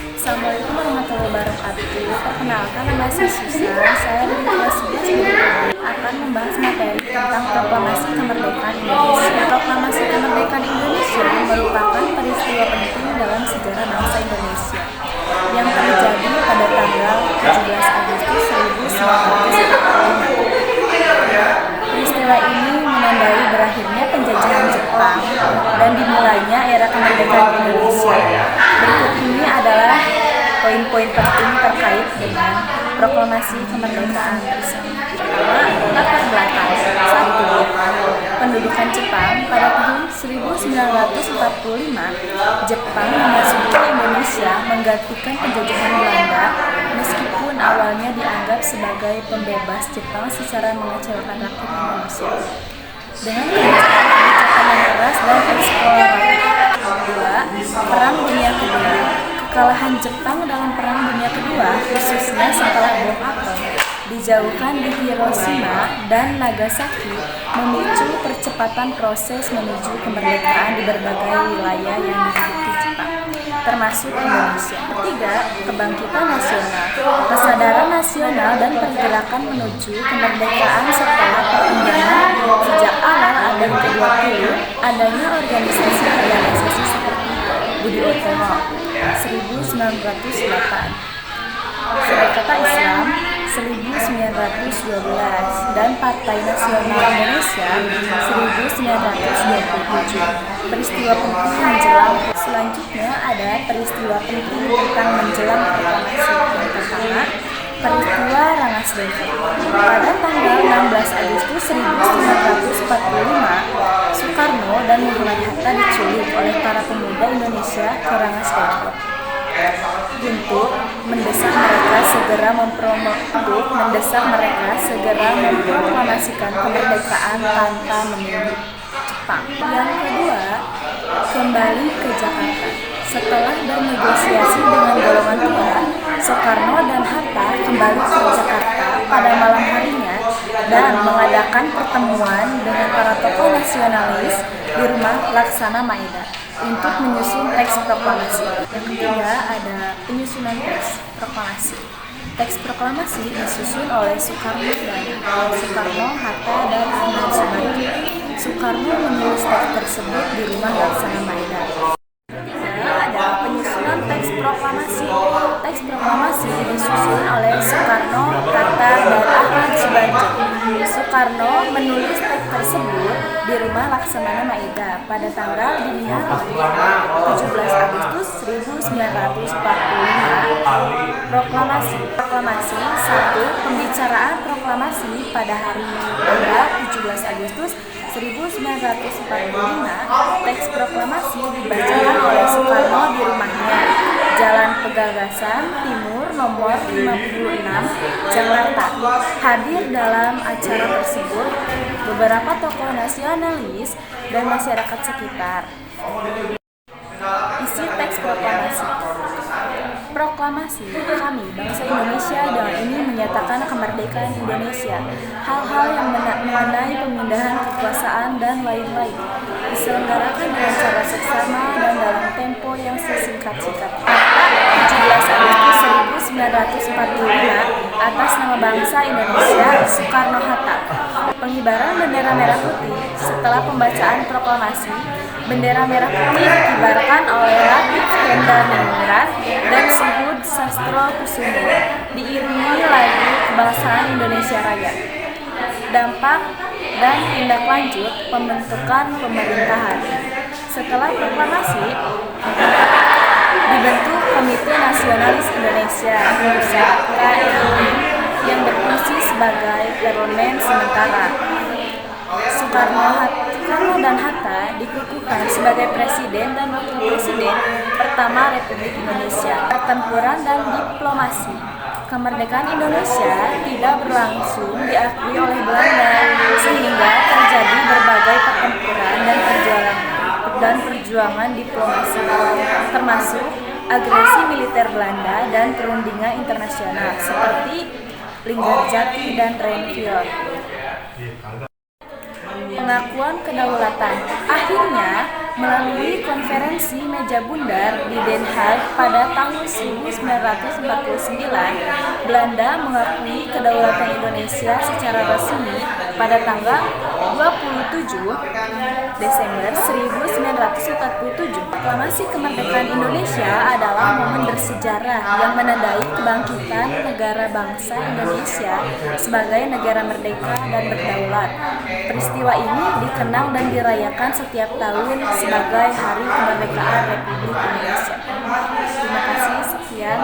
Assalamualaikum warahmatullahi wabarakatuh. Perkenalkan, nama saya Susan. Saya dari kelas 11 akan membahas materi tentang Proklamasi Kemerdekaan Indonesia. Proklamasi Kemerdekaan Indonesia merupakan peristiwa penting dalam sejarah bangsa Indonesia yang terjadi pada tanggal 17 Agustus 1945. Peristiwa ini menandai berakhirnya penjajahan Jepang dan dimulainya era kemerdekaan Indonesia. Berikut ini adalah poin-poin penting terkait dengan Proklamasi Kemerdekaan tersebut. Latar belakang. 1. Pendudukan Jepang pada tahun 1945, Jepang memasuki Indonesia menggantikan penjajahan Belanda meskipun awalnya dianggap sebagai pembebas Jepang secara mengecewakan rakyat Indonesia. Dengan kebijakan yang keras dan eksploratif. 2. Perang Dunia Kedua. Kekalahan Jepang dalam Perang Dunia Kedua, khususnya setelah bom atom dijauhkan di Hiroshima dan Nagasaki, memicu percepatan proses menuju kemerdekaan di berbagai wilayah yang diduduki Jepang, termasuk Indonesia. 3. Kebangkitan nasional. Kesadaran nasional dan pergerakan menuju kemerdekaan setelah perkembangan sejak awal abad ke-20, adanya organisasi seperti Budi Utomo 1908, Serikatan Islam 1912, dan Partai Nasional Indonesia 1927. Peristiwa penting menjelang. Selanjutnya ada peristiwa penting tentang menjelang proklamasi. Yang pertama, peristiwa Rangas Dengklok. Pada tanggal 16 Agustus 1945, Soekarno dan Muhammad Hatta diculik oleh para pemuda Indonesia ke Rangas Dengklok untuk mendesak mereka segera memproklamasikan kemerdekaan tanpa menunggu Jepang. Yang kedua, kembali ke Jakarta. Setelah bernegosiasi dengan golongan tua, Soekarno dan Hatta kembali ke Jakarta pada malam harinya dan mengadakan pertemuan dengan para tokoh nasionalis di rumah Laksana Maeda untuk menyusun teks proklamasi. Yang ketiga ada penyusunan teks proklamasi. Teks proklamasi disusun oleh Soekarno, Hatta, dan Ahmad Subarjo. Soekarno menulis teks tersebut di rumah Laksana Maeda. Ada penyusunan teks proklamasi. Teks proklamasi disusun oleh Soekarno, Hatta, dan Ahmad Subarjo. Soekarno menulis teks tersebut di rumah Laksana Maeda pada tanggal dini hari 17 Agustus 1945. Proklamasi. 1. Pembicaraan proklamasi pada hari tanggal 17 Agustus 1945. Teks proklamasi dibacakan oleh Soekarno di rumahnya, Jalan Pegagasan Timur nomor 56, Jakarta. Hadir dalam acara tersebut beberapa tokoh nasionalis dan masyarakat sekitar. Isi teks proklamasi. Proklamasi kami, bangsa Indonesia, dengan ini menyatakan kemerdekaan Indonesia. Hal-hal yang mengenai pemindahan kekuasaan dan lain-lain diselenggarakan dengan cara seksama dan dalam tempo yang sesingkat-singkatnya. 17 Agustus 1945 atas nama bangsa Indonesia, Soekarno-Hatta. Pengibaran bendera merah putih. Setelah pembacaan proklamasi, bendera merah putih dikibarkan oleh Latif Hendar dan Suhud Sastrokusumo, diiringi lagu kebangsaan Indonesia Raya. Dampak dan tindak lanjut pembentukan pemerintahan. Setelah proklamasi, dibentuk Komite Nasionalis Indonesia (KNI) yang berfungsi sebagai parlemen sementara. Soekarno dan Hatta dikukuhkan sebagai Presiden dan Wakil Presiden pertama Republik Indonesia. Pertempuran dan diplomasi. Kemerdekaan Indonesia tidak berlangsung diakui oleh Belanda, sehingga terjadi berbagai pertempuran dan perjuangan diplomasi, termasuk agresi militer Belanda dan perundingan internasional seperti Linggarjati dan Renville. Pengakuan kedaulatan. Akhirnya, Melalui konferensi meja bundar di Den Haag pada tahun 1949, Belanda mengakui kedaulatan Indonesia secara resmi pada tanggal 27 Desember 1947. Proklamasi kemerdekaan Indonesia adalah momen bersejarah yang menandai kebangkitan negara bangsa Indonesia sebagai negara merdeka dan berdaulat. Peristiwa ini dikenang dan dirayakan setiap tahun sebagai Hari Kemerdekaan Republik Indonesia. Terima kasih, sekian.